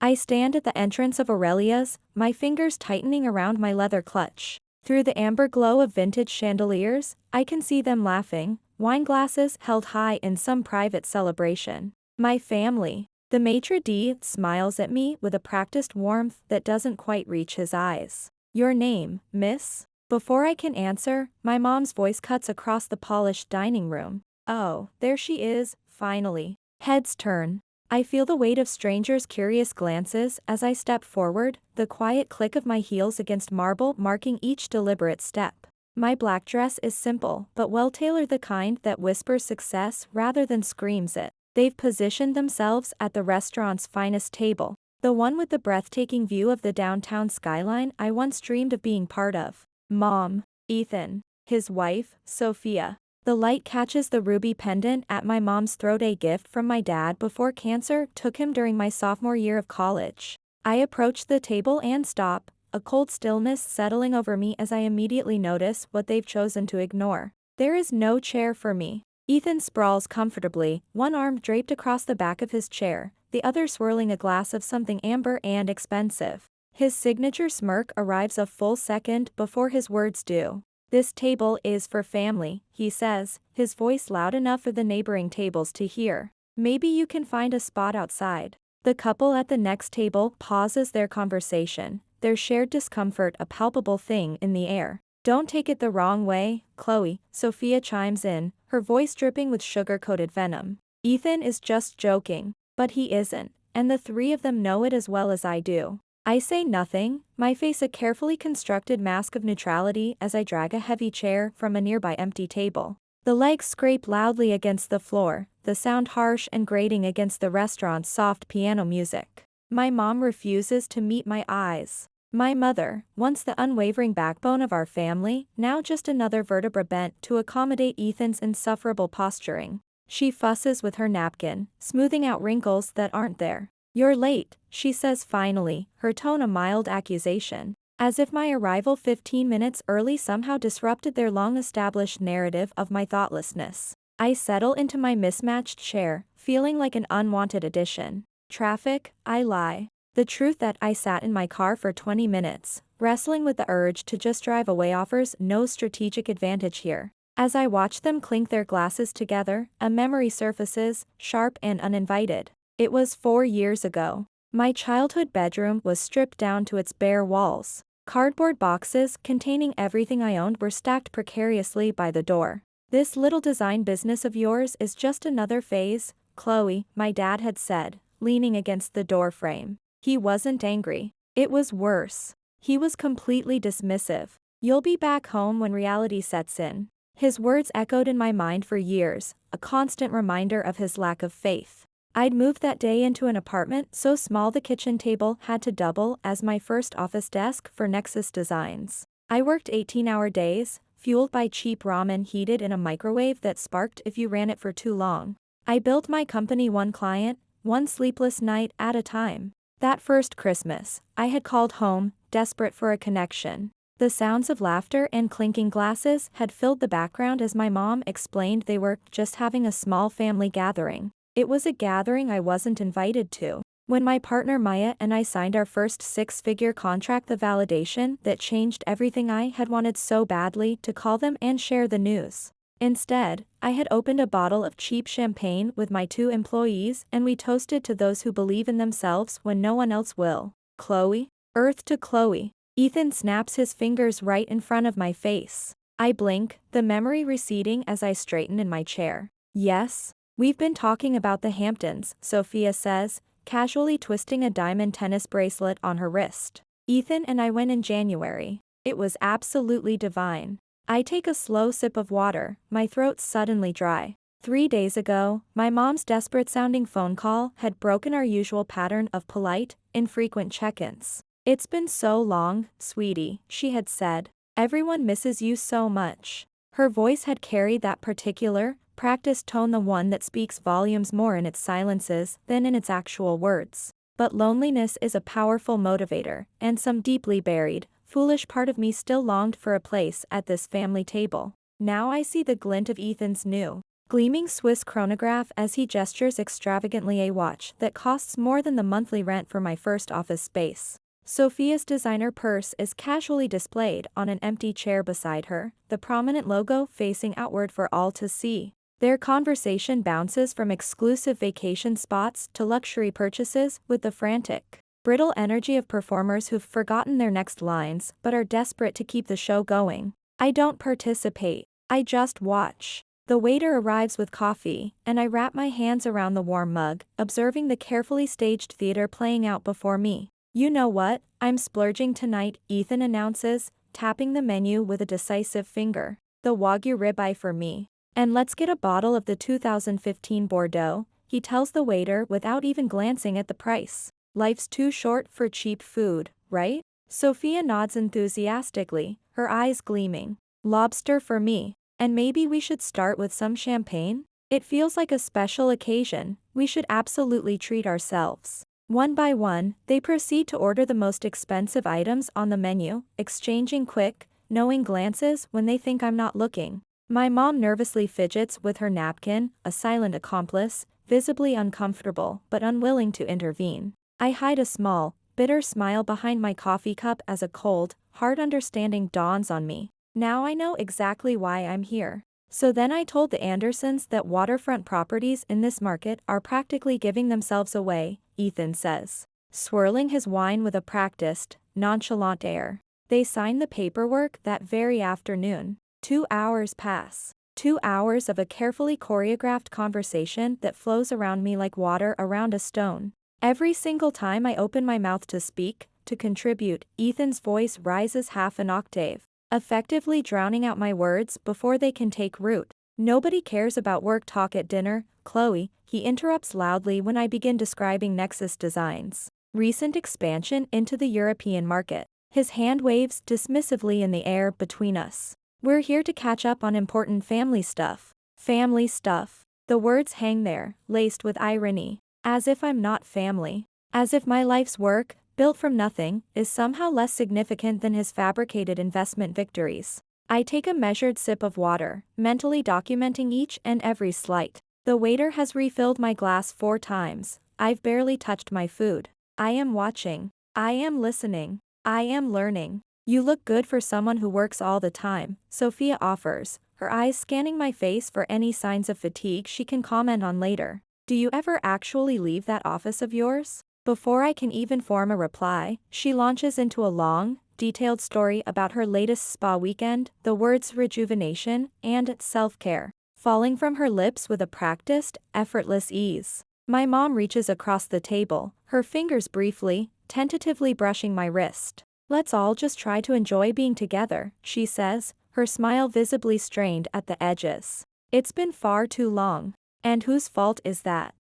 I stand at the entrance of Aurelia's, my fingers tightening around my leather clutch. Through the amber glow of vintage chandeliers, I can see them laughing, wine glasses held high in some private celebration. My family. The maitre d' smiles at me with a practiced warmth that doesn't quite reach his eyes. Your name, miss? Before I can answer, my mom's voice cuts across the polished dining room. Oh, there she is, finally. Heads turn. I feel the weight of strangers' curious glances as I step forward, the quiet click of my heels against marble marking each deliberate step. My black dress is simple but well-tailored, the kind that whispers success rather than screams it. They've positioned themselves at the restaurant's finest table, the one with the breathtaking view of the downtown skyline I once dreamed of being part of. Mom, Ethan, his wife, Sophia. The light catches the ruby pendant at my mom's throat, a gift from my dad before cancer took him during my sophomore year of college. I approach the table and stop, a cold stillness settling over me as I immediately notice what they've chosen to ignore. There is no chair for me. Ethan sprawls comfortably, one arm draped across the back of his chair, the other swirling a glass of something amber and expensive. His signature smirk arrives a full second before his words do. This table is for family, he says, his voice loud enough for the neighboring tables to hear. Maybe you can find a spot outside. The couple at the next table pauses their conversation, their shared discomfort a palpable thing in the air. Don't take it the wrong way, Chloe, Sophia chimes in, her voice dripping with sugar-coated venom. Ethan is just joking. But he isn't, and the three of them know it as well as I do. I say nothing, my face a carefully constructed mask of neutrality as I drag a heavy chair from a nearby empty table. The legs scrape loudly against the floor, the sound harsh and grating against the restaurant's soft piano music. My mom refuses to meet my eyes. My mother, once the unwavering backbone of our family, now just another vertebra bent to accommodate Ethan's insufferable posturing. She fusses with her napkin, smoothing out wrinkles that aren't there. You're late, she says finally, her tone a mild accusation. As if my arrival 15 minutes early somehow disrupted their long-established narrative of my thoughtlessness. I settle into my mismatched chair, feeling like an unwanted addition. Traffic, I lie. The truth that I sat in my car for 20 minutes, wrestling with the urge to just drive away offers no strategic advantage here. As I watch them clink their glasses together, a memory surfaces, sharp and uninvited. It was 4 years ago. My childhood bedroom was stripped down to its bare walls. Cardboard boxes containing everything I owned were stacked precariously by the door. This little design business of yours is just another phase, Chloe, my dad had said, leaning against the door frame. He wasn't angry. It was worse. He was completely dismissive. You'll be back home when reality sets in. His words echoed in my mind for years, a constant reminder of his lack of faith. I'd moved that day into an apartment so small the kitchen table had to double as my first office desk for Nexus Designs. I worked 18-hour days, fueled by cheap ramen heated in a microwave that sparked if you ran it for too long. I built my company one client, one sleepless night at a time. That first Christmas, I had called home, desperate for a connection. The sounds of laughter and clinking glasses had filled the background as my mom explained they were just having a small family gathering. It was a gathering I wasn't invited to. When my partner Maya and I signed our first 6-figure contract, the validation that changed everything, I had wanted so badly to call them and share the news. Instead, I had opened a bottle of cheap champagne with my 2 employees and we toasted to those who believe in themselves when no one else will. Chloe? Earth to Chloe. Ethan snaps his fingers right in front of my face. I blink, the memory receding as I straighten in my chair. Yes? We've been talking about the Hamptons, Sophia says, casually twisting a diamond tennis bracelet on her wrist. Ethan and I went in January. It was absolutely divine. I take a slow sip of water, my throat suddenly dry. 3 days ago, my mom's desperate-sounding phone call had broken our usual pattern of polite, infrequent check-ins. It's been so long, sweetie, she had said. Everyone misses you so much. Her voice had carried that particular, practiced tone, the one that speaks volumes more in its silences than in its actual words. But loneliness is a powerful motivator, and some deeply buried, foolish part of me still longed for a place at this family table. Now I see the glint of Ethan's new, Gleaming Swiss chronograph as he gestures extravagantly a watch that costs more than the monthly rent for my first office space. Sophia's designer purse is casually displayed on an empty chair beside her, the prominent logo facing outward for all to see. Their conversation bounces from exclusive vacation spots to luxury purchases with the frantic, brittle energy of performers who've forgotten their next lines but are desperate to keep the show going. I don't participate. I just watch. The waiter arrives with coffee, and I wrap my hands around the warm mug, observing the carefully staged theater playing out before me. You know what? I'm splurging tonight, Ethan announces, tapping the menu with a decisive finger. The Wagyu ribeye for me. And let's get a bottle of the 2015 Bordeaux, he tells the waiter without even glancing at the price. Life's too short for cheap food, right? Sophia nods enthusiastically, her eyes gleaming. Lobster for me. And maybe we should start with some champagne? It feels like a special occasion, we should absolutely treat ourselves. One by one, they proceed to order the most expensive items on the menu, exchanging quick, knowing glances when they think I'm not looking. My mom nervously fidgets with her napkin, a silent accomplice, visibly uncomfortable but unwilling to intervene. I hide a small, bitter smile behind my coffee cup as a cold, hard understanding dawns on me. Now I know exactly why I'm here. So then I told the Andersons that waterfront properties in this market are practically giving themselves away, Ethan says, swirling his wine with a practiced, nonchalant air. They sign the paperwork that very afternoon. 2 hours pass. 2 hours of a carefully choreographed conversation that flows around me like water around a stone. Every single time I open my mouth to speak, to contribute, Ethan's voice rises half an octave, effectively drowning out my words before they can take root. Nobody cares about work talk at dinner, Chloe, he interrupts loudly when I begin describing Nexus Designs' recent expansion into the European market. His hand waves dismissively in the air between us. We're here to catch up on important family stuff. Family stuff. The words hang there, laced with irony. As if I'm not family. As if my life's work, built from nothing, is somehow less significant than his fabricated investment victories. I take a measured sip of water, mentally documenting each and every slight. The waiter has refilled my glass 4 times. I've barely touched my food. I am watching. I am listening. I am learning. You look good for someone who works all the time, Sophia offers, her eyes scanning my face for any signs of fatigue she can comment on later. Do you ever actually leave that office of yours? Before I can even form a reply, she launches into a long, detailed story about her latest spa weekend, the words rejuvenation and self-care, falling from her lips with a practiced, effortless ease. My mom reaches across the table, her fingers briefly, tentatively brushing my wrist. Let's all just try to enjoy being together, she says, her smile visibly strained at the edges. It's been far too long. And whose fault is that?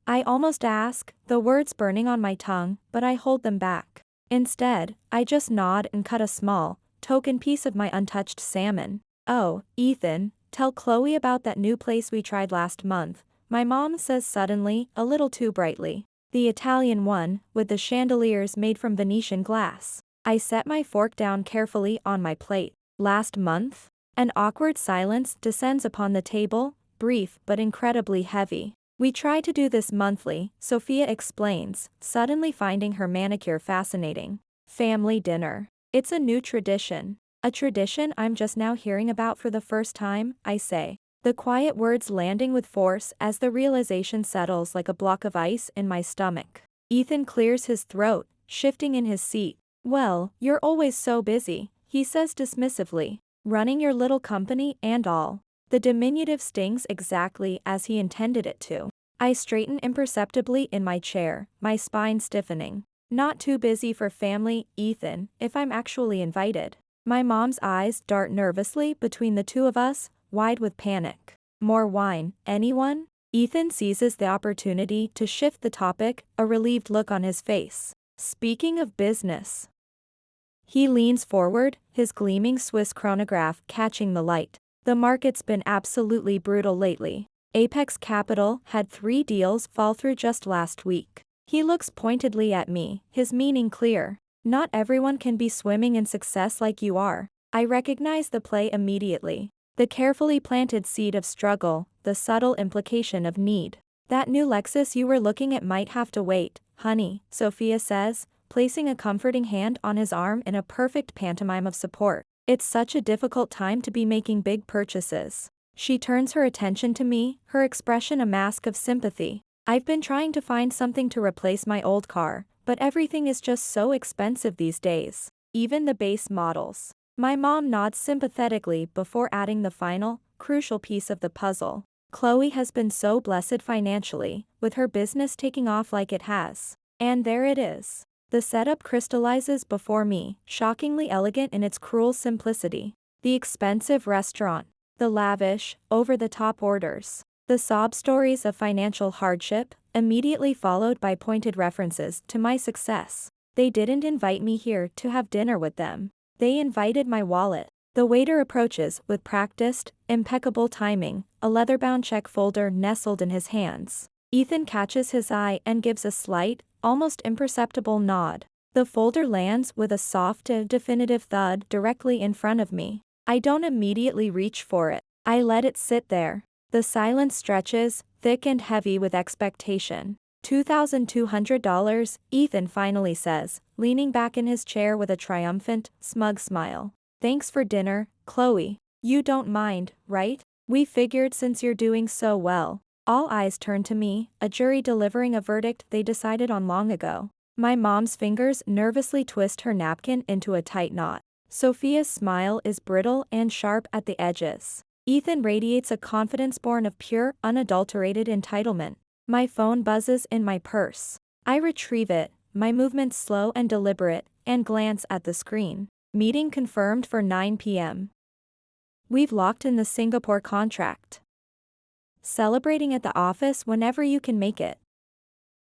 I almost ask, the words burning on my tongue, but I hold them back. Instead, I just nod and cut a small, token piece of my untouched salmon. Oh, Ethan, tell Chloe about that new place we tried last month, my mom says suddenly, a little too brightly. The Italian one, with the chandeliers made from Venetian glass. I set my fork down carefully on my plate. Last month? An awkward silence descends upon the table, brief but incredibly heavy. We try to do this monthly, Sophia explains, suddenly finding her manicure fascinating. Family dinner. It's a new tradition. A tradition I'm just now hearing about for the first time, I say. The quiet words landing with force as the realization settles like a block of ice in my stomach. Ethan clears his throat, shifting in his seat. Well, you're always so busy, he says dismissively. Running your little company and all. The diminutive stings exactly as he intended it to. I straighten imperceptibly in my chair, my spine stiffening. Not too busy for family, Ethan, if I'm actually invited. My mom's eyes dart nervously between the two of us, wide with panic. More wine, anyone? Ethan seizes the opportunity to shift the topic, a relieved look on his face. Speaking of business. He leans forward, his gleaming Swiss chronograph catching the light. The market's been absolutely brutal lately. Apex Capital had 3 deals fall through just last week. He looks pointedly at me, his meaning clear. Not everyone can be swimming in success like you are. I recognize the play immediately. The carefully planted seed of struggle, the subtle implication of need. That new Lexus you were looking at might have to wait, honey, Sophia says, placing a comforting hand on his arm in a perfect pantomime of support. It's such a difficult time to be making big purchases. She turns her attention to me, her expression a mask of sympathy. I've been trying to find something to replace my old car, but everything is just so expensive these days. Even the base models. My mom nods sympathetically before adding the final, crucial piece of the puzzle. Chloe has been so blessed financially, with her business taking off like it has. And there it is. The setup crystallizes before me, shockingly elegant in its cruel simplicity. The expensive restaurant. The lavish, over-the-top orders. The sob stories of financial hardship, immediately followed by pointed references to my success. They didn't invite me here to have dinner with them. They invited my wallet. The waiter approaches with practiced, impeccable timing, a leather-bound check folder nestled in his hands. Ethan catches his eye and gives a slight, almost imperceptible nod. The folder lands with a soft, definitive thud directly in front of me. I don't immediately reach for it. I let it sit there. The silence stretches, thick and heavy with expectation. $2,200, Ethan finally says, leaning back in his chair with a triumphant, smug smile. Thanks for dinner, Chloe. You don't mind, right? We figured since you're doing so well. All eyes turn to me, a jury delivering a verdict they decided on long ago. My mom's fingers nervously twist her napkin into a tight knot. Sophia's smile is brittle and sharp at the edges. Ethan radiates a confidence born of pure, unadulterated entitlement. My phone buzzes in my purse. I retrieve it, my movements slow and deliberate, and glance at the screen. Meeting confirmed for 9 p.m. We've locked in the Singapore contract. Celebrating at the office whenever you can make it.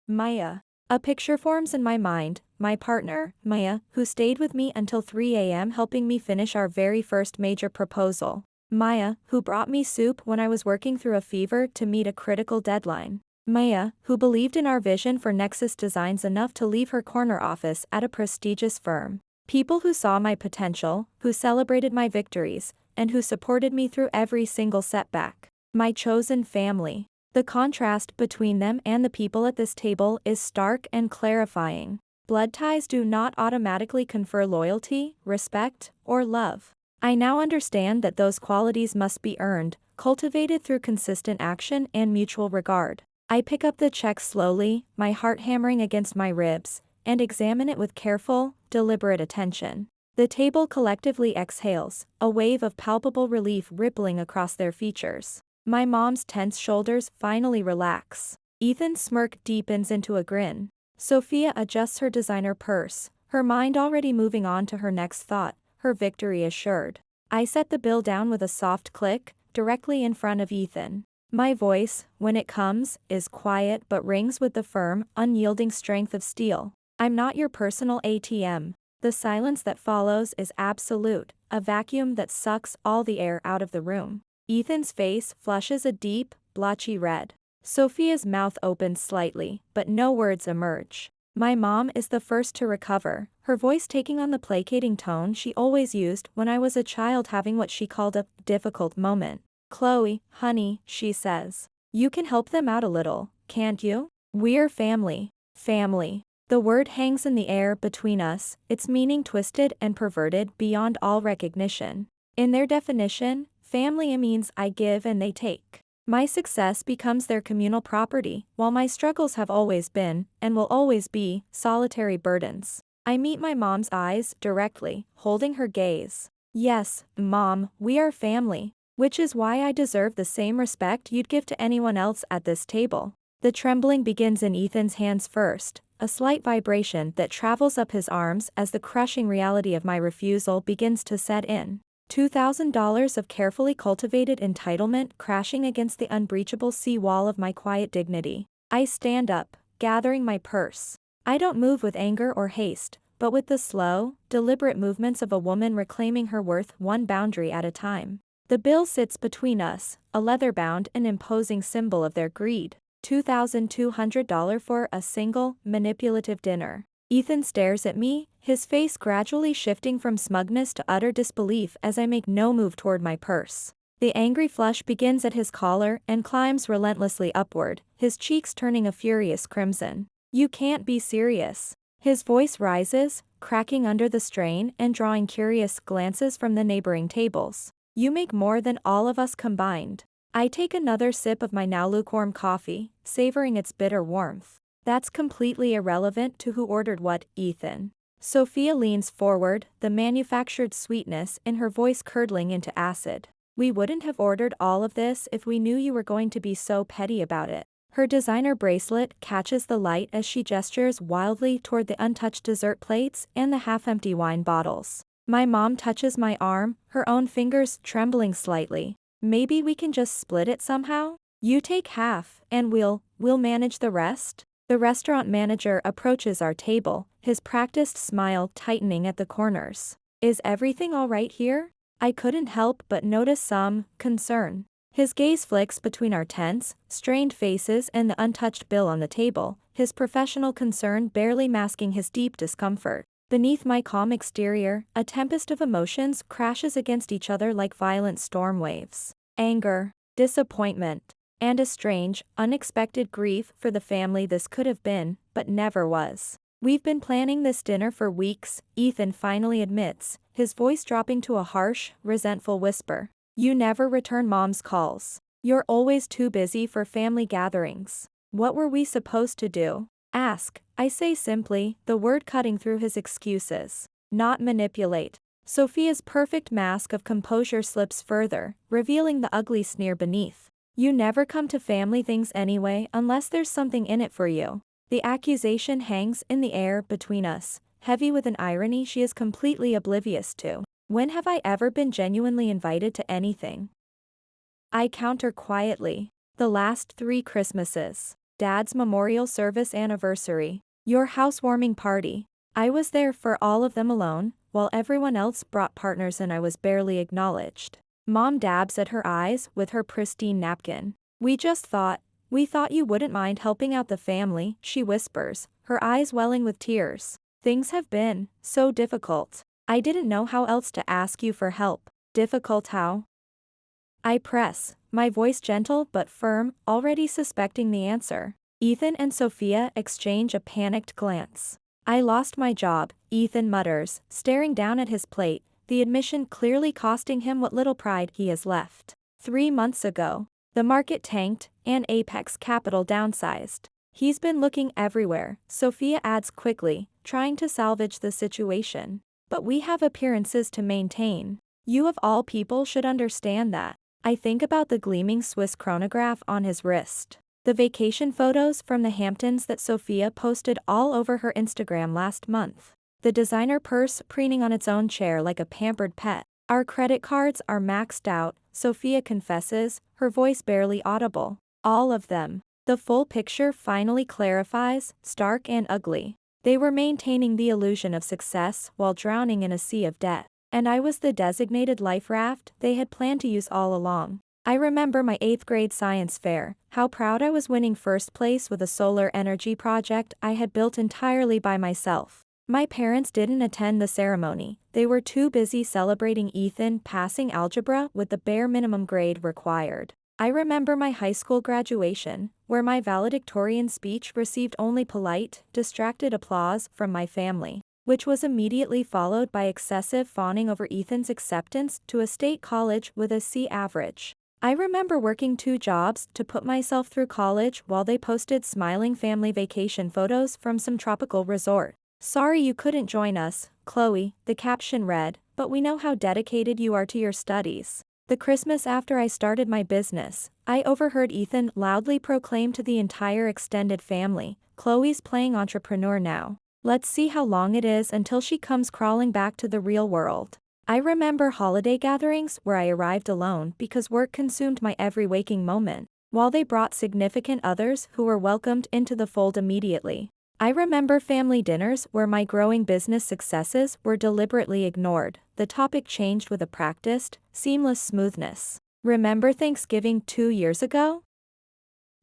Maya. A picture forms in my mind, my partner, Maya, who stayed with me until 3 a.m. helping me finish our very first major proposal. Maya, who brought me soup when I was working through a fever to meet a critical deadline. Maya, who believed in our vision for Nexus Designs enough to leave her corner office at a prestigious firm. People who saw my potential, who celebrated my victories, and who supported me through every single setback. My chosen family. The contrast between them and the people at this table is stark and clarifying. Blood ties do not automatically confer loyalty, respect, or love. I now understand that those qualities must be earned, cultivated through consistent action and mutual regard. I pick up the check slowly, my heart hammering against my ribs, and examine it with careful, deliberate attention. The table collectively exhales, a wave of palpable relief rippling across their features. My mom's tense shoulders finally relax. Ethan's smirk deepens into a grin. Sophia adjusts her designer purse, her mind already moving on to her next thought, her victory assured. I set the bill down with a soft click, directly in front of Ethan. My voice, when it comes, is quiet but rings with the firm, unyielding strength of steel. I'm not your personal ATM. The silence that follows is absolute, a vacuum that sucks all the air out of the room. Ethan's face flushes a deep, blotchy red. Sophia's mouth opens slightly, but no words emerge. My mom is the first to recover, her voice taking on the placating tone she always used when I was a child having what she called a difficult moment. Chloe, honey, she says. You can help them out a little, can't you? We're family. Family. The word hangs in the air between us, its meaning twisted and perverted beyond all recognition. In their definition, family means I give and they take. My success becomes their communal property, while my struggles have always been, and will always be, solitary burdens. I meet my mom's eyes directly, holding her gaze. Yes, Mom, we are family. Which is why I deserve the same respect you'd give to anyone else at this table. The trembling begins in Ethan's hands first, a slight vibration that travels up his arms as the crushing reality of my refusal begins to set in. $2,000 of carefully cultivated entitlement crashing against the unbreachable sea wall of my quiet dignity. I stand up, gathering my purse. I don't move with anger or haste, but with the slow, deliberate movements of a woman reclaiming her worth one boundary at a time. The bill sits between us, a leather-bound and imposing symbol of their greed. $2,200 for a single, manipulative dinner. Ethan stares at me, his face gradually shifting from smugness to utter disbelief as I make no move toward my purse. The angry flush begins at his collar and climbs relentlessly upward, his cheeks turning a furious crimson. You can't be serious. His voice rises, cracking under the strain and drawing curious glances from the neighboring tables. You make more than all of us combined. I take another sip of my now lukewarm coffee, savoring its bitter warmth. That's completely irrelevant to who ordered what, Ethan. Sophia leans forward, the manufactured sweetness in her voice curdling into acid. We wouldn't have ordered all of this if we knew you were going to be so petty about it. Her designer bracelet catches the light as she gestures wildly toward the untouched dessert plates and the half-empty wine bottles. My mom touches my arm, her own fingers trembling slightly. Maybe we can just split it somehow? You take half, and we'll manage the rest? The restaurant manager approaches our table, his practiced smile tightening at the corners. Is everything all right here? I couldn't help but notice some concern. His gaze flicks between our tense, strained faces and the untouched bill on the table, his professional concern barely masking his deep discomfort. Beneath my calm exterior, a tempest of emotions crashes against each other like violent storm waves. Anger, disappointment, and a strange, unexpected grief for the family this could have been, but never was. We've been planning this dinner for weeks, Ethan finally admits, his voice dropping to a harsh, resentful whisper. You never return mom's calls. You're always too busy for family gatherings. What were we supposed to do? Ask, I say simply, the word cutting through his excuses. Not manipulate. Sophia's perfect mask of composure slips further, revealing the ugly sneer beneath. You never come to family things anyway unless there's something in it for you. The accusation hangs in the air between us, heavy with an irony she is completely oblivious to. When have I ever been genuinely invited to anything? I counter quietly. The last 3 Christmases. Dad's memorial service anniversary. Your housewarming party. I was there for all of them alone, while everyone else brought partners and I was barely acknowledged. Mom dabs at her eyes with her pristine napkin. We thought you wouldn't mind helping out the family, she whispers, her eyes welling with tears. Things have been so difficult. I didn't know how else to ask you for help. Difficult how? I press, my voice gentle but firm, already suspecting the answer. Ethan and Sophia exchange a panicked glance. I lost my job, Ethan mutters, staring down at his plate, the admission clearly costing him what little pride he has left. 3 months ago. The market tanked, and Apex Capital downsized. He's been looking everywhere, Sophia adds quickly, trying to salvage the situation. But we have appearances to maintain. You of all people should understand that. I think about the gleaming Swiss chronograph on his wrist. The vacation photos from the Hamptons that Sophia posted all over her Instagram last month. The designer purse preening on its own chair like a pampered pet. Our credit cards are maxed out, Sophia confesses, her voice barely audible. All of them. The full picture finally clarifies, stark and ugly. They were maintaining the illusion of success while drowning in a sea of debt. And I was the designated life raft they had planned to use all along. I remember my 8th grade science fair, how proud I was winning first place with a solar energy project I had built entirely by myself. My parents didn't attend the ceremony, they were too busy celebrating Ethan passing algebra with the bare minimum grade required. I remember my high school graduation, where my valedictorian speech received only polite, distracted applause from my family, which was immediately followed by excessive fawning over Ethan's acceptance to a state college with a C average. I remember working 2 jobs to put myself through college while they posted smiling family vacation photos from some tropical resort. Sorry you couldn't join us, Chloe, the caption read, but we know how dedicated you are to your studies. The Christmas after I started my business, I overheard Ethan loudly proclaim to the entire extended family, Chloe's playing entrepreneur now. Let's see how long it is until she comes crawling back to the real world. I remember holiday gatherings where I arrived alone because work consumed my every waking moment, while they brought significant others who were welcomed into the fold immediately. I remember family dinners where my growing business successes were deliberately ignored, the topic changed with a practiced, seamless smoothness. Remember Thanksgiving 2 years ago?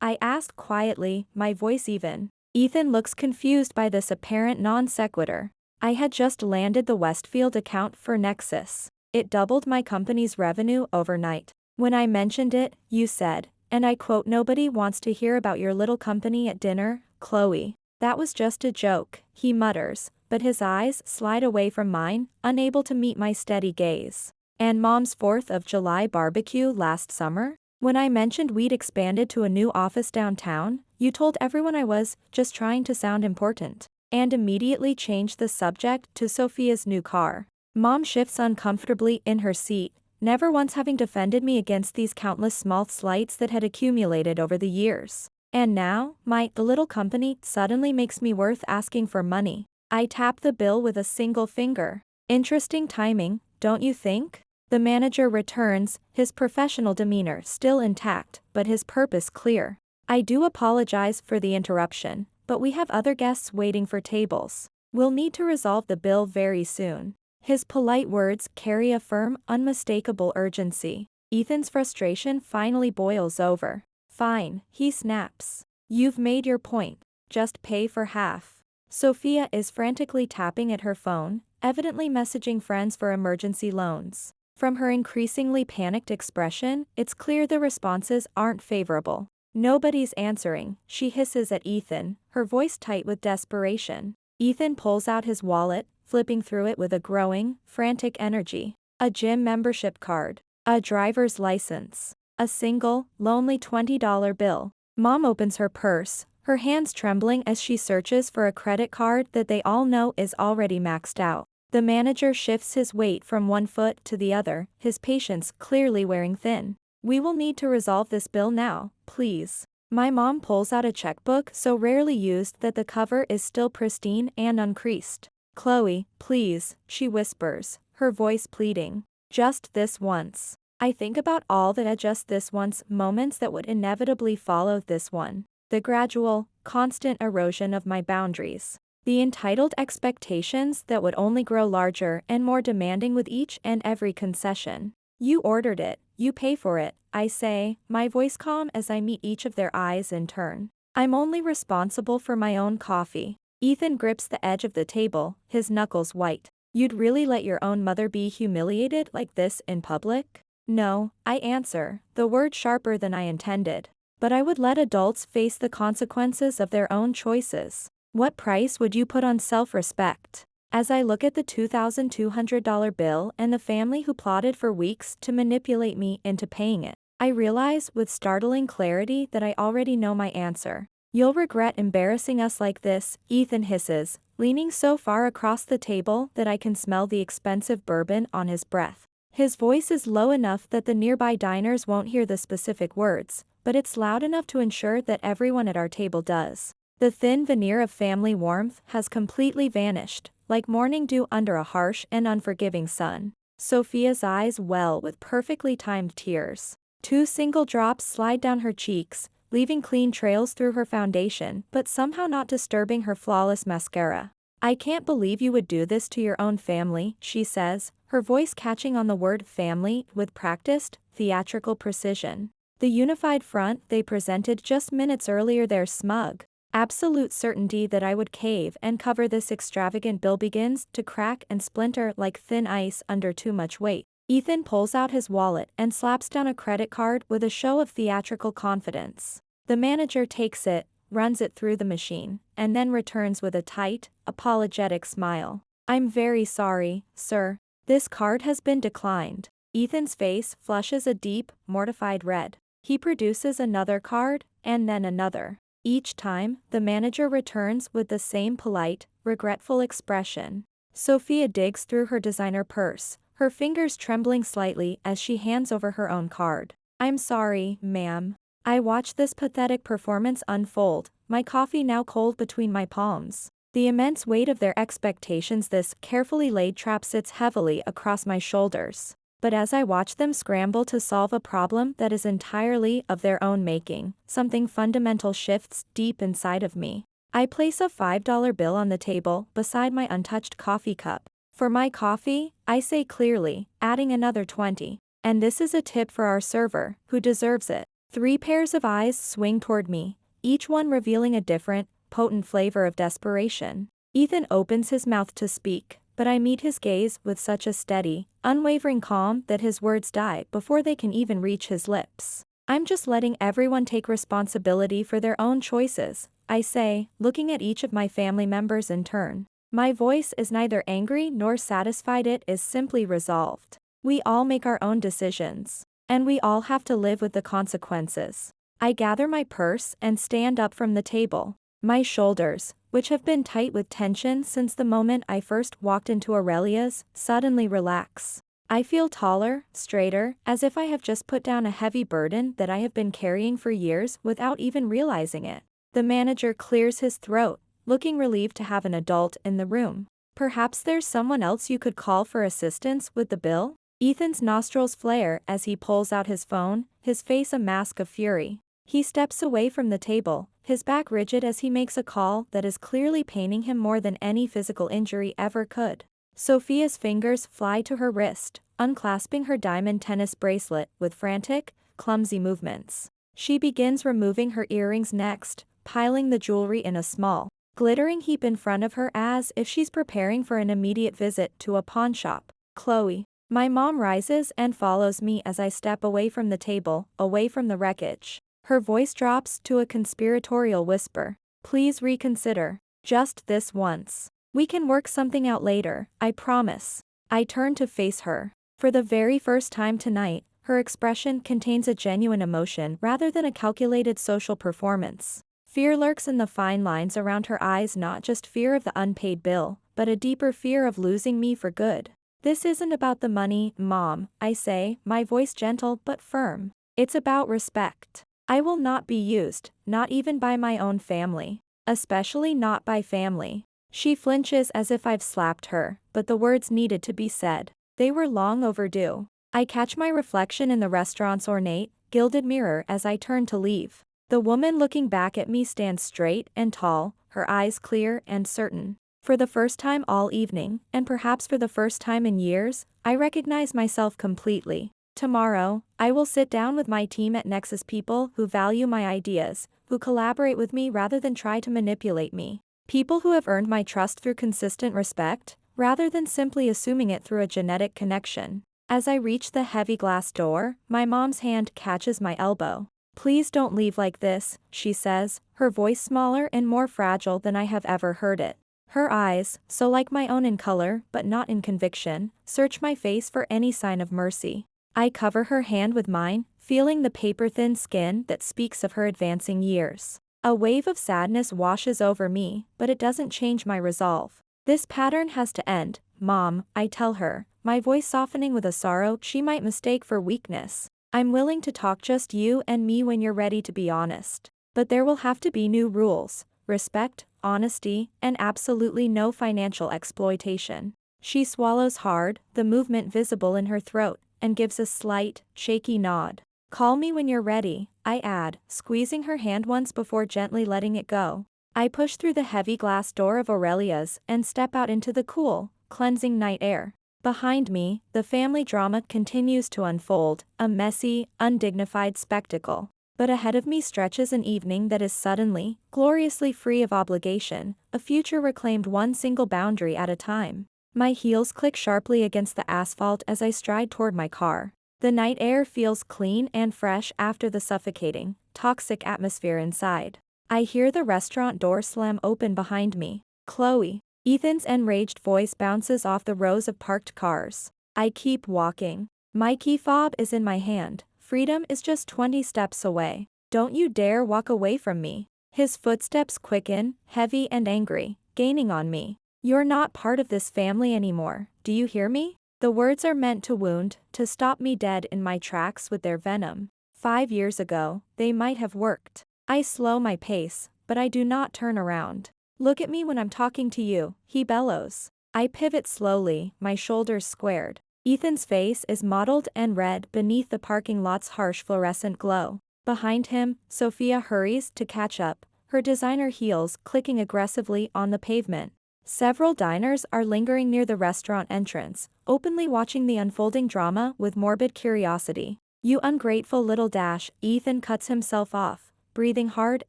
I asked quietly, my voice even. Ethan looks confused by this apparent non sequitur. I had just landed the Westfield account for Nexus. It doubled my company's revenue overnight. When I mentioned it, you said, and I quote, "Nobody wants to hear about your little company at dinner, Chloe." "That was just a joke," he mutters, but his eyes slide away from mine, unable to meet my steady gaze. "And Mom's 4th of July barbecue last summer? When I mentioned we'd expanded to a new office downtown, you told everyone I was just trying to sound important, and immediately changed the subject to Sophia's new car." Mom shifts uncomfortably in her seat, never once having defended me against these countless small slights that had accumulated over the years. And now, the little company suddenly makes me worth asking for money. I tap the bill with a single finger. Interesting timing, don't you think? The manager returns, his professional demeanor still intact, but his purpose clear. "I do apologize for the interruption, but we have other guests waiting for tables. We'll need to resolve the bill very soon." His polite words carry a firm, unmistakable urgency. Ethan's frustration finally boils over. "Fine," he snaps. "You've made your point. Just pay for half." Sophia is frantically tapping at her phone, evidently messaging friends for emergency loans. From her increasingly panicked expression, it's clear the responses aren't favorable. "Nobody's answering," she hisses at Ethan, her voice tight with desperation. Ethan pulls out his wallet, flipping through it with a growing, frantic energy. A gym membership card. A driver's license. A single, lonely $20 bill. Mom opens her purse, her hands trembling as she searches for a credit card that they all know is already maxed out. The manager shifts his weight from one foot to the other, his patience clearly wearing thin. "We will need to resolve this bill now, please." My mom pulls out a checkbook so rarely used that the cover is still pristine and uncreased. "Chloe, please," she whispers, her voice pleading. "Just this once." I think about all the just this once moments that would inevitably follow this one. The gradual, constant erosion of my boundaries. The entitled expectations that would only grow larger and more demanding with each and every concession. "You ordered it, you pay for it," I say, my voice calm as I meet each of their eyes in turn. "I'm only responsible for my own coffee." Ethan grips the edge of the table, his knuckles white. "You'd really let your own mother be humiliated like this in public?" "No," I answer, the word sharper than I intended. "But I would let adults face the consequences of their own choices." What price would you put on self-respect? As I look at the $2,200 bill and the family who plotted for weeks to manipulate me into paying it, I realize with startling clarity that I already know my answer. "You'll regret embarrassing us like this," Ethan hisses, leaning so far across the table that I can smell the expensive bourbon on his breath. His voice is low enough that the nearby diners won't hear the specific words, but it's loud enough to ensure that everyone at our table does. The thin veneer of family warmth has completely vanished, like morning dew under a harsh and unforgiving sun. Sophia's eyes well with perfectly timed tears. 2 single drops slide down her cheeks, leaving clean trails through her foundation but somehow not disturbing her flawless mascara. "I can't believe you would do this to your own family," she says, her voice catching on the word family with practiced, theatrical precision. The unified front they presented just minutes earlier, their smug, absolute certainty that I would cave and cover this extravagant bill begins to crack and splinter like thin ice under too much weight. Ethan pulls out his wallet and slaps down a credit card with a show of theatrical confidence. The manager takes it, runs it through the machine, and then returns with a tight, apologetic smile. "I'm very sorry, sir. This card has been declined." Ethan's face flushes a deep, mortified red. He produces another card, and then another. Each time, the manager returns with the same polite, regretful expression. Sophia digs through her designer purse, her fingers trembling slightly as she hands over her own card. "I'm sorry, ma'am." I watch this pathetic performance unfold, my coffee now cold between my palms. The immense weight of their expectations, this carefully laid trap, sits heavily across my shoulders. But as I watch them scramble to solve a problem that is entirely of their own making, something fundamental shifts deep inside of me. I place a $5 bill on the table beside my untouched coffee cup. "For my coffee," I say clearly, adding another 20. "And this is a tip for our server, who deserves it." 3 pairs of eyes swing toward me, each one revealing a different, potent flavor of desperation. Ethan opens his mouth to speak, but I meet his gaze with such a steady, unwavering calm that his words die before they can even reach his lips. I'm just letting everyone take responsibility for their own choices, I say, looking at each of my family members in turn. My voice is neither angry nor satisfied, it is simply resolved. We all make our own decisions. And we all have to live with the consequences. I gather my purse and stand up from the table. My shoulders, which have been tight with tension since the moment I first walked into Aurelia's, suddenly relax. I feel taller, straighter, as if I have just put down a heavy burden that I have been carrying for years without even realizing it. The manager clears his throat, looking relieved to have an adult in the room. Perhaps there's someone else you could call for assistance with the bill? Ethan's nostrils flare as he pulls out his phone, his face a mask of fury. He steps away from the table, his back rigid as he makes a call that is clearly paining him more than any physical injury ever could. Sophia's fingers fly to her wrist, unclasping her diamond tennis bracelet with frantic, clumsy movements. She begins removing her earrings next, piling the jewelry in a small, glittering heap in front of her as if she's preparing for an immediate visit to a pawn shop. Chloe. My mom rises and follows me as I step away from the table, away from the wreckage. Her voice drops to a conspiratorial whisper. Please reconsider. Just this once. We can work something out later, I promise. I turn to face her. For the very first time tonight, her expression contains a genuine emotion rather than a calculated social performance. Fear lurks in the fine lines around her eyes, not just fear of the unpaid bill, but a deeper fear of losing me for good. This isn't about the money, Mom, I say, my voice gentle but firm. It's about respect. I will not be used, not even by my own family. Especially not by family. She flinches as if I've slapped her, but the words needed to be said. They were long overdue. I catch my reflection in the restaurant's ornate, gilded mirror as I turn to leave. The woman looking back at me stands straight and tall, her eyes clear and certain. For the first time all evening, and perhaps for the first time in years, I recognize myself completely. Tomorrow, I will sit down with my team at Nexus, people who value my ideas, who collaborate with me rather than try to manipulate me. People who have earned my trust through consistent respect, rather than simply assuming it through a genetic connection. As I reach the heavy glass door, my mom's hand catches my elbow. Please don't leave like this, she says, her voice smaller and more fragile than I have ever heard it. Her eyes, so like my own in color but not in conviction, search my face for any sign of mercy. I cover her hand with mine, feeling the paper-thin skin that speaks of her advancing years. A wave of sadness washes over me, but it doesn't change my resolve. This pattern has to end, Mom, I tell her, my voice softening with a sorrow she might mistake for weakness. I'm willing to talk, just you and me, when you're ready to be honest. But there will have to be new rules. Respect, honesty, and absolutely no financial exploitation. She swallows hard, the movement visible in her throat, and gives a slight, shaky nod. Call me when you're ready, I add, squeezing her hand once before gently letting it go. I push through the heavy glass door of Aurelia's and step out into the cool, cleansing night air. Behind me, the family drama continues to unfold, a messy, undignified spectacle. But ahead of me stretches an evening that is suddenly, gloriously free of obligation, a future reclaimed one single boundary at a time. My heels click sharply against the asphalt as I stride toward my car. The night air feels clean and fresh after the suffocating, toxic atmosphere inside. I hear the restaurant door slam open behind me. Chloe. Ethan's enraged voice bounces off the rows of parked cars. I keep walking. My key fob is in my hand. Freedom is just 20 steps away. Don't you dare walk away from me. His footsteps quicken, heavy and angry, gaining on me. You're not part of this family anymore, do you hear me? The words are meant to wound, to stop me dead in my tracks with their venom. 5 years ago, they might have worked. I slow my pace, but I do not turn around. Look at me when I'm talking to you, he bellows. I pivot slowly, my shoulders squared. Ethan's face is mottled and red beneath the parking lot's harsh fluorescent glow. Behind him, Sophia hurries to catch up, her designer heels clicking aggressively on the pavement. Several diners are lingering near the restaurant entrance, openly watching the unfolding drama with morbid curiosity. You ungrateful little dash, Ethan cuts himself off, breathing hard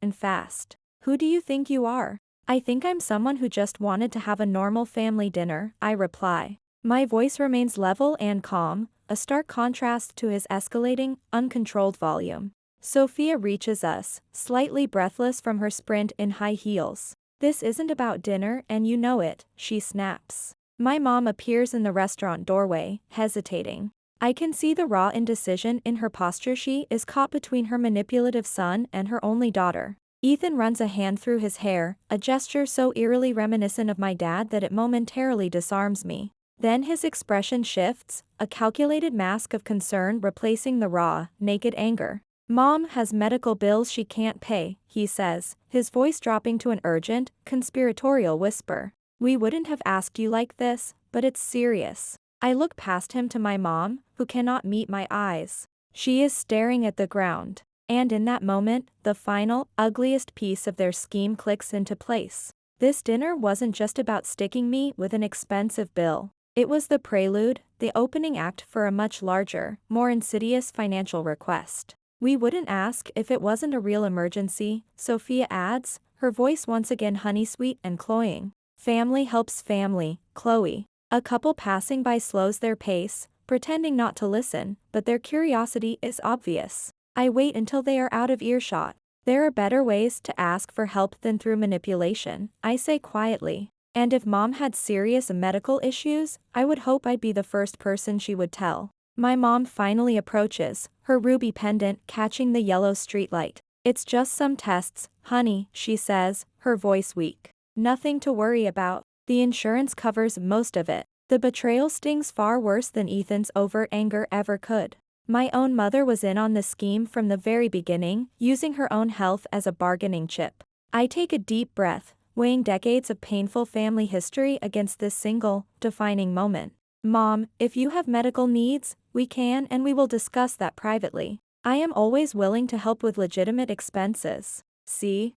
and fast. Who do you think you are? I think I'm someone who just wanted to have a normal family dinner, I reply. My voice remains level and calm, a stark contrast to his escalating, uncontrolled volume. Sophia reaches us, slightly breathless from her sprint in high heels. This isn't about dinner and you know it, she snaps. My mom appears in the restaurant doorway, hesitating. I can see the raw indecision in her posture. She is caught between her manipulative son and her only daughter. Ethan runs a hand through his hair, a gesture so eerily reminiscent of my dad that it momentarily disarms me. Then his expression shifts, a calculated mask of concern replacing the raw, naked anger. Mom has medical bills she can't pay, he says, his voice dropping to an urgent, conspiratorial whisper. We wouldn't have asked you like this, but it's serious. I look past him to my mom, who cannot meet my eyes. She is staring at the ground. And in that moment, the final, ugliest piece of their scheme clicks into place. This dinner wasn't just about sticking me with an expensive bill. It was the prelude, the opening act for a much larger, more insidious financial request. We wouldn't ask if it wasn't a real emergency, Sophia adds, her voice once again honey-sweet and cloying. Family helps family, Chloe. A couple passing by slows their pace, pretending not to listen, but their curiosity is obvious. I wait until they are out of earshot. There are better ways to ask for help than through manipulation, I say quietly. And if Mom had serious medical issues, I would hope I'd be the first person she would tell. My mom finally approaches, her ruby pendant catching the yellow streetlight. It's just some tests, honey, she says, her voice weak. Nothing to worry about. The insurance covers most of it. The betrayal stings far worse than Ethan's overt anger ever could. My own mother was in on the scheme from the very beginning, using her own health as a bargaining chip. I take a deep breath, weighing decades of painful family history against this single, defining moment. Mom, if you have medical needs, we can and we will discuss that privately. I am always willing to help with legitimate expenses. See?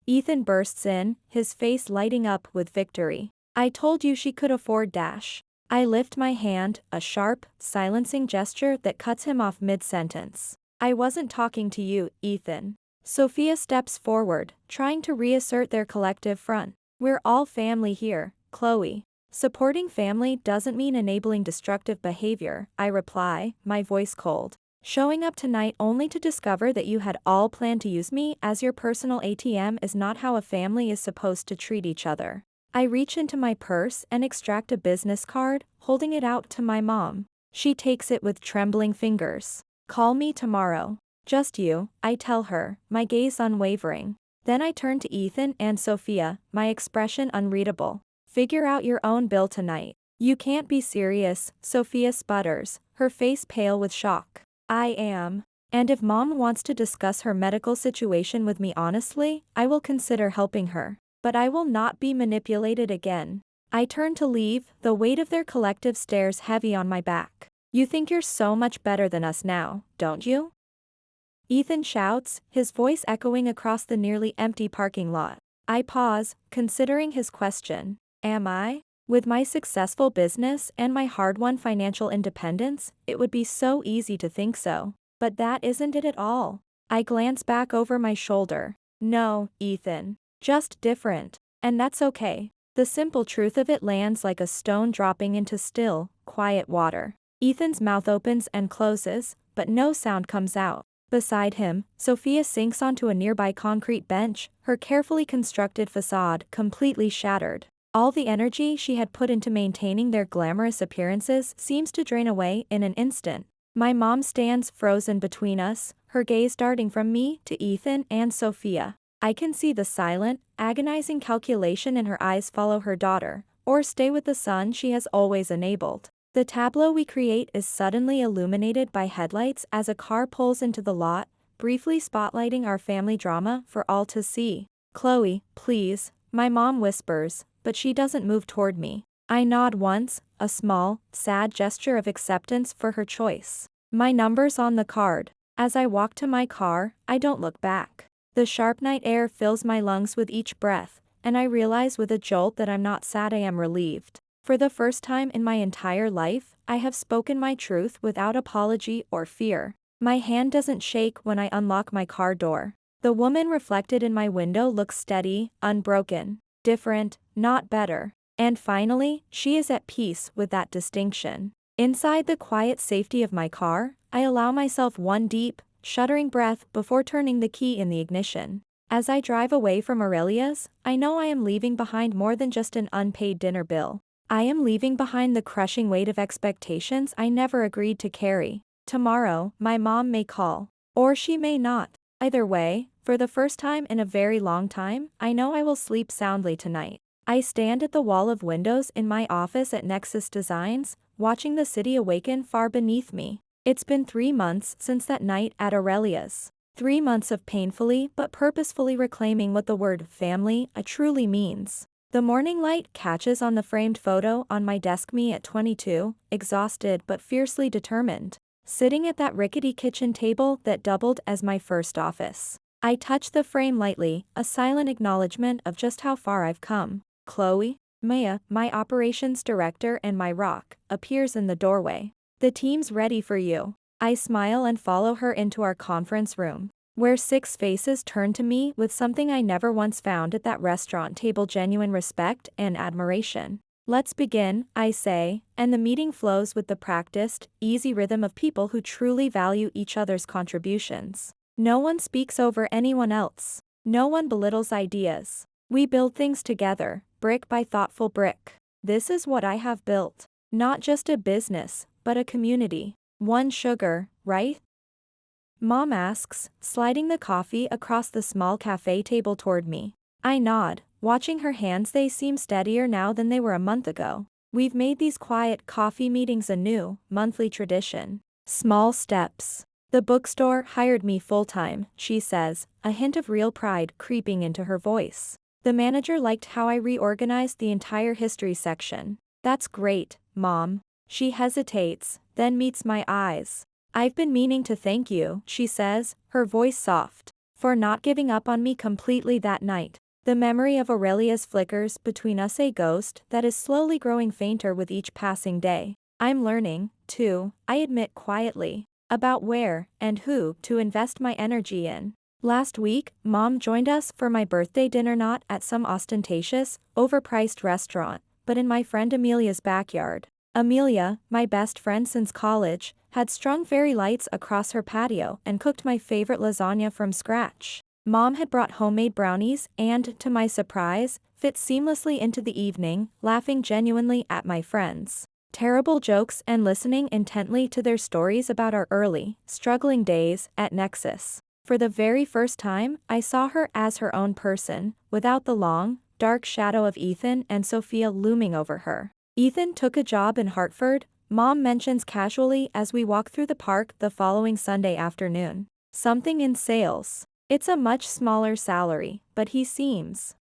Ethan bursts in, his face lighting up with victory. I told you she could afford dash. I lift my hand, a sharp, silencing gesture that cuts him off mid-sentence. I wasn't talking to you, Ethan. Sophia steps forward, trying to reassert their collective front. We're all family here, Chloe. Supporting family doesn't mean enabling destructive behavior, I reply, my voice cold. Showing up tonight only to discover that you had all planned to use me as your personal ATM is not how a family is supposed to treat each other. I reach into my purse and extract a business card, holding it out to my mom. She takes it with trembling fingers. Call me tomorrow. Just you, I tell her, my gaze unwavering. Then I turn to Ethan and Sophia, my expression unreadable. Figure out your own bill tonight. You can't be serious, Sophia sputters, her face pale with shock. I am. And if Mom wants to discuss her medical situation with me honestly, I will consider helping her. But I will not be manipulated again. I turn to leave, the weight of their collective stares heavy on my back. You think you're so much better than us now, don't you? Ethan shouts, his voice echoing across the nearly empty parking lot. I pause, considering his question. Am I? With my successful business and my hard-won financial independence, it would be so easy to think so. But that isn't it at all. I glance back over my shoulder. No, Ethan. Just different. And that's okay. The simple truth of it lands like a stone dropping into still, quiet water. Ethan's mouth opens and closes, but no sound comes out. Beside him, Sophia sinks onto a nearby concrete bench, her carefully constructed facade completely shattered. All the energy she had put into maintaining their glamorous appearances seems to drain away in an instant. My mom stands frozen between us, her gaze darting from me to Ethan and Sophia. I can see the silent, agonizing calculation in her eyes follow her daughter, or stay with the son she has always enabled. The tableau we create is suddenly illuminated by headlights as a car pulls into the lot, briefly spotlighting our family drama for all to see. Chloe, please, my mom whispers, but she doesn't move toward me. I nod once, a small, sad gesture of acceptance for her choice. My number's on the card. As I walk to my car, I don't look back. The sharp night air fills my lungs with each breath, and I realize with a jolt that I'm not sad, I am relieved. For the first time in my entire life, I have spoken my truth without apology or fear. My hand doesn't shake when I unlock my car door. The woman reflected in my window looks steady, unbroken, different, not better. And finally, she is at peace with that distinction. Inside the quiet safety of my car, I allow myself one deep, shuddering breath before turning the key in the ignition. As I drive away from Aurelia's, I know I am leaving behind more than just an unpaid dinner bill. I am leaving behind the crushing weight of expectations I never agreed to carry. Tomorrow, my mom may call. Or she may not. Either way, for the first time in a very long time, I know I will sleep soundly tonight. I stand at the wall of windows in my office at Nexus Designs, watching the city awaken far beneath me. It's been 3 months since that night at Aurelia's. 3 months of painfully but purposefully reclaiming what the word family truly means. The morning light catches on the framed photo on my desk, me at 22, exhausted but fiercely determined, sitting at that rickety kitchen table that doubled as my first office. I touch the frame lightly, a silent acknowledgement of just how far I've come. Chloe, Maya, my operations director and my rock, appears in the doorway. The team's ready for you. I smile and follow her into our conference room, where 6 faces turn to me with something I never once found at that restaurant table: genuine respect and admiration. Let's begin, I say, and the meeting flows with the practiced, easy rhythm of people who truly value each other's contributions. No one speaks over anyone else. No one belittles ideas. We build things together, brick by thoughtful brick. This is what I have built. Not just a business, but a community. One sugar, right? Mom asks, sliding the coffee across the small cafe table toward me. I nod, watching her hands. They seem steadier now than they were a month ago. We've made these quiet coffee meetings a new, monthly tradition. Small steps. The bookstore hired me full-time, she says, a hint of real pride creeping into her voice. The manager liked how I reorganized the entire history section. That's great, Mom. She hesitates, then meets my eyes. I've been meaning to thank you, she says, her voice soft, for not giving up on me completely that night. The memory of Aurelia's flickers between us, a ghost that is slowly growing fainter with each passing day. I'm learning, too, I admit quietly, about where and who to invest my energy in. Last week, Mom joined us for my birthday dinner, not at some ostentatious, overpriced restaurant, but in my friend Amelia's backyard. Amelia, my best friend since college, had strung fairy lights across her patio and cooked my favorite lasagna from scratch. Mom had brought homemade brownies and, to my surprise, fit seamlessly into the evening, laughing genuinely at my friends' terrible jokes and listening intently to their stories about our early, struggling days at Nexus. For the very first time, I saw her as her own person, without the long, dark shadow of Ethan and Sophia looming over her. Ethan took a job in Hartford, Mom mentions casually as we walk through the park the following Sunday afternoon. Something in sales. It's a much smaller salary, but he seems,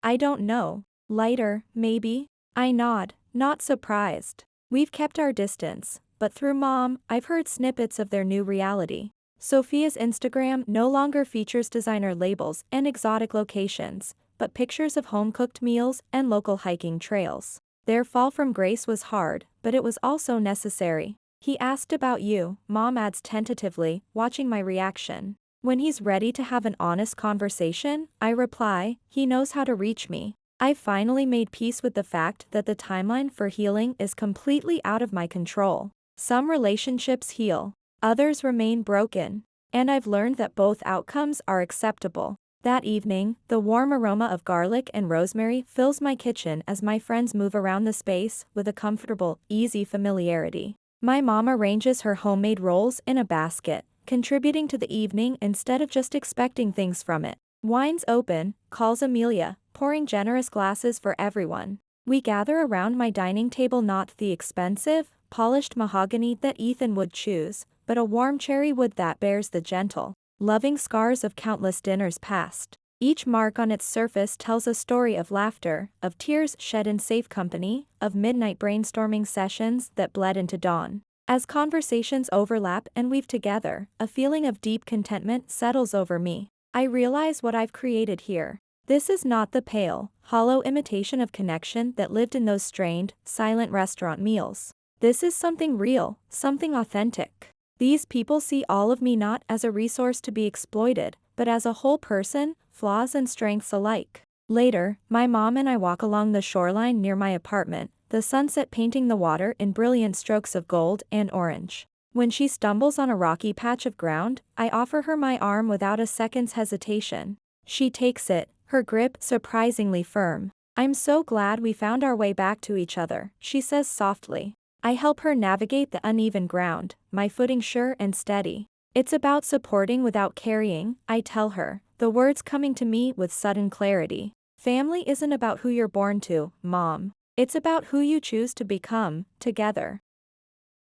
I don't know, lighter, maybe? I nod, not surprised. We've kept our distance, but through Mom, I've heard snippets of their new reality. Sophia's Instagram no longer features designer labels and exotic locations, but pictures of home-cooked meals and local hiking trails. Their fall from grace was hard, but it was also necessary. He asked about you, Mom adds tentatively, watching my reaction. When he's ready to have an honest conversation, I reply, he knows how to reach me. I've finally made peace with the fact that the timeline for healing is completely out of my control. Some relationships heal, others remain broken, and I've learned that both outcomes are acceptable. That evening, the warm aroma of garlic and rosemary fills my kitchen as my friends move around the space with a comfortable, easy familiarity. My mom arranges her homemade rolls in a basket, contributing to the evening instead of just expecting things from it. Wine's open, calls Amelia, pouring generous glasses for everyone. We gather around my dining table, not the expensive, polished mahogany that Ethan would choose, but a warm cherry wood that bears the gentle, loving scars of countless dinners past. Each mark on its surface tells a story of laughter, of tears shed in safe company, of midnight brainstorming sessions that bled into dawn. As conversations overlap and weave together, a feeling of deep contentment settles over me. I realize what I've created here. This is not the pale, hollow imitation of connection that lived in those strained, silent restaurant meals. This is something real, something authentic. These people see all of me not as a resource to be exploited, but as a whole person, flaws and strengths alike. Later, my mom and I walk along the shoreline near my apartment, the sunset painting the water in brilliant strokes of gold and orange. When she stumbles on a rocky patch of ground, I offer her my arm without a second's hesitation. She takes it, her grip surprisingly firm. "I'm so glad we found our way back to each other," she says softly. I help her navigate the uneven ground, my footing sure and steady. "It's about supporting without carrying," I tell her, the words coming to me with sudden clarity. "Family isn't about who you're born to, Mom. It's about who you choose to become, together."